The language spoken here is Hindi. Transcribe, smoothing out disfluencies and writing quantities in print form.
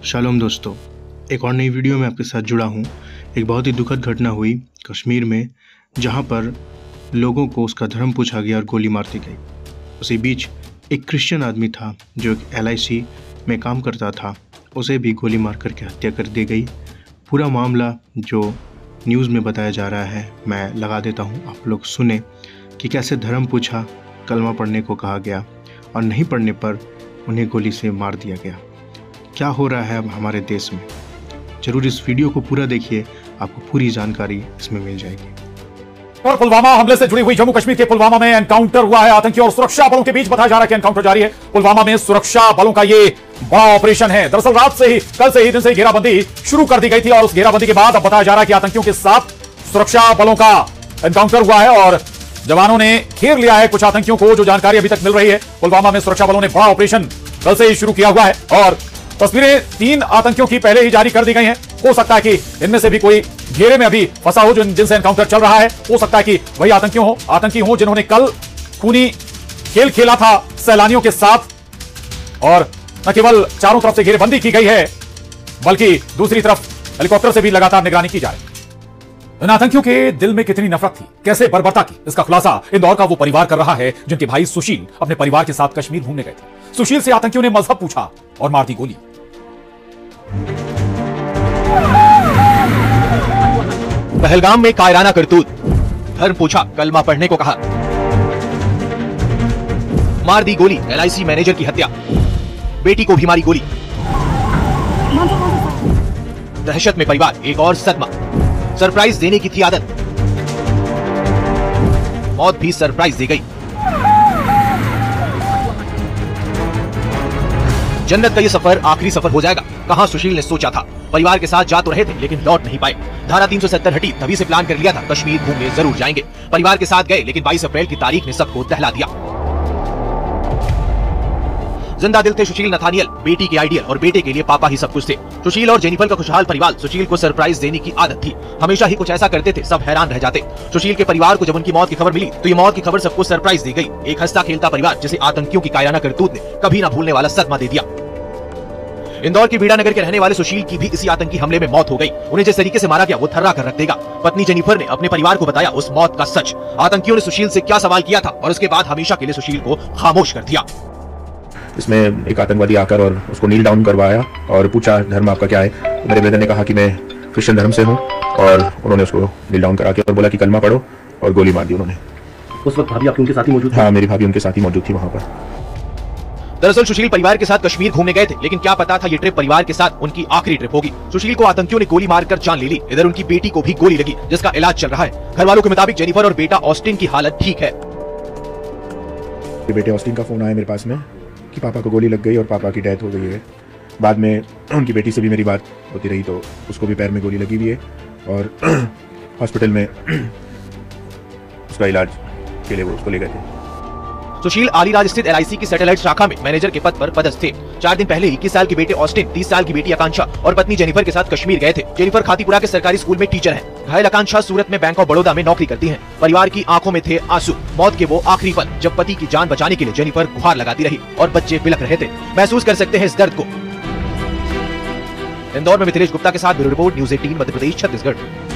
शालोम दोस्तों, एक और नई वीडियो में आपके साथ जुड़ा हूँ। एक बहुत ही दुखद घटना हुई कश्मीर में, जहाँ पर लोगों को उसका धर्म पूछा गया और गोली मार दी गई। उसी बीच एक क्रिश्चियन आदमी था जो एक LIC में काम करता था, उसे भी गोली मार करके हत्या कर दी गई। पूरा मामला जो न्यूज़ में बताया जा रहा है मैं लगा देता हूँ, आप लोग सुने कि कैसे धर्म पूछा, कलमा पढ़ने को कहा गया और नहीं पढ़ने पर उन्हें गोली से मार दिया गया। क्या हो रहा है अब हमारे देश में, जरूर इस वीडियो को पूरा देखिए, आपको पूरी जानकारी इसमें मिल जाएगी। और पुलवामा हमले से जुड़ी हुई जम्मू कश्मीर के पुलवामा में एनकाउंटर हुआ है। आतंकी और सुरक्षा बलों के बीच बताया जा रहा है कि एनकाउंटर जारी है। पुलवामा में सुरक्षा बलों का ये बड़ा ऑपरेशन है। दरअसल कल से ही दिन से घेराबंदी शुरू कर दी गई थी और उस घेराबंदी के बाद अब बताया जा रहा है कि आतंकियों के साथ सुरक्षा बलों का एनकाउंटर हुआ है और जवानों ने घेर लिया है कुछ आतंकियों को। जो जानकारी अभी तक मिल रही है, पुलवामा में सुरक्षा बलों ने बड़ा ऑपरेशन कल से ही शुरू किया हुआ है और तस्वीरें 3 आतंकियों की पहले ही जारी कर दी गई हैं। हो सकता है कि इनमें से भी कोई घेरे में अभी फंसा हो जिनसे एनकाउंटर चल रहा है। हो सकता है कि वही आतंकी हो जिन्होंने कल खूनी खेल खेला था सैलानियों के साथ। और न केवल चारों तरफ से घेरेबंदी की गई है, बल्कि दूसरी तरफ हेलीकॉप्टर से भी लगातार निगरानी की जा रही है। इन आतंकियों के दिल में कितनी नफरत थी, कैसे बर्बरता की, इसका खुलासा इंदौर का वो परिवार कर रहा है जिनके भाई सुशील अपने परिवार के साथ कश्मीर घूमने गए थे। सुशील से आतंकियों ने मजहब पूछा और मार दी गोली। पहलगाम में कायराना करतूत, धर्म पूछा, कलमा पढ़ने को कहा, मार दी गोली, LIC मैनेजर की हत्या, बेटी को भी मारी गोली। दहशत में परिवार, एक और सदमा, सरप्राइज देने की थी आदत, मौत भी सरप्राइज दे गई। जन्नत का ये सफर आखिरी सफर हो जाएगा, कहां सुशील ने सोचा था। परिवार के साथ जा तो रहे थे लेकिन लौट नहीं पाए। धारा 370 हटी, तभी से प्लान कर लिया था कश्मीर घूमने जरूर जाएंगे। परिवार के साथ गए लेकिन 22 अप्रैल की तारीख ने सबको दहला दिया। जिंदा दिल थे सुशील नथानियल, बेटी के आइडियल और बेटे के लिए पापा ही सब कुछ थे। सुशील और जेनिफर का खुशहाल परिवार। सुशील को सरप्राइज देने की आदत थी, हमेशा ही कुछ ऐसा करते थे, सब हैरान रह जाते। सुशील के परिवार को जब उनकी मौत की खबर मिली तो ये मौत की खबर सबको सरप्राइज दी गई। एक हंसता खेलता परिवार जिसे आतंकियों की कायराना करतूत ने कभी ना भूलने वाला सदमा दे दिया। इंदौर के बीड़ा नगर के रहने वाले सुशील की भी इसी आतंकी हमले में मौत हो गई। उन्हें जिस तरीके से मारा गया वो थर्रा कर रख देगा। पत्नी जेनिफर ने अपने परिवार को बताया उस मौत का सच। आतंकियों ने सुशील से क्या सवाल किया था और उसके बाद हमेशा के लिए सुशील को खामोश कर दिया। इसमें एक आतंकवादी आकर और उसको नील डाउन करवाया और पूछा धर्म आपका क्या है। तो मेरे ब्रदर ने कहा कि मैं क्रिश्चियन धर्म से हूँ और उन्होंने उसको नील डाउन करा के और बोला कि कलमा पढ़ो और गोली मार दी उन्होंने। उस वक्त भाभी आपकी उनके साथ ही मौजूद थी? हाँ, मेरी भाभी उनके साथ ही मौजूद थी वहाँ पर। दरअसल सुशील परिवार के साथ कश्मीर घूमने गए थे, लेकिन क्या पता था ये ट्रिप परिवार के साथ उनकी आखिरी ट्रिप होगी। सुशील को आतंकियों ने गोली मारकर जान ले ली। इधर उनकी बेटी को भी गोली लगी जिसका इलाज चल रहा है। घर वालों के मुताबिक जेनिफर और बेटा ऑस्टिन की हालत ठीक है। बेटे ऑस्टिन का फोन आया मेरे पास में कि पापा को गोली लग गई और पापा की डेथ हो गई है। बाद में उनकी बेटी से भी मेरी बात होती रही तो उसको भी पैर में गोली लगी हुई है और हॉस्पिटल में उसका इलाज के लिए वो उसको ले गए थे। सुशील अलीराज स्थित LIC की सैटेलाइट शाखा में मैनेजर के पद पर पदस्थ थे। 4 दिन पहले 21 साल के बेटे ऑस्टिन, 30 साल की बेटी आकांक्षा और पत्नी जेनिफर के साथ कश्मीर गए थे। जेनिफर खातीपुरा के सरकारी स्कूल में टीचर हैं। घायल आकांक्षा सूरत में बैंक ऑफ बड़ौदा में नौकरी करती हैं। परिवार की आंखों में थे आंसू। मौत के वो आखिरी पल जब पति की जान बचाने के लिए जेनिफर गुहार लगाती रही और बच्चे बिलख रहे थे। महसूस कर सकते हैं इस दर्द को। इंदौर में मिथिलेश गुप्ता के साथ bureau report, news 18 Madhya Pradesh, Chhattisgarh.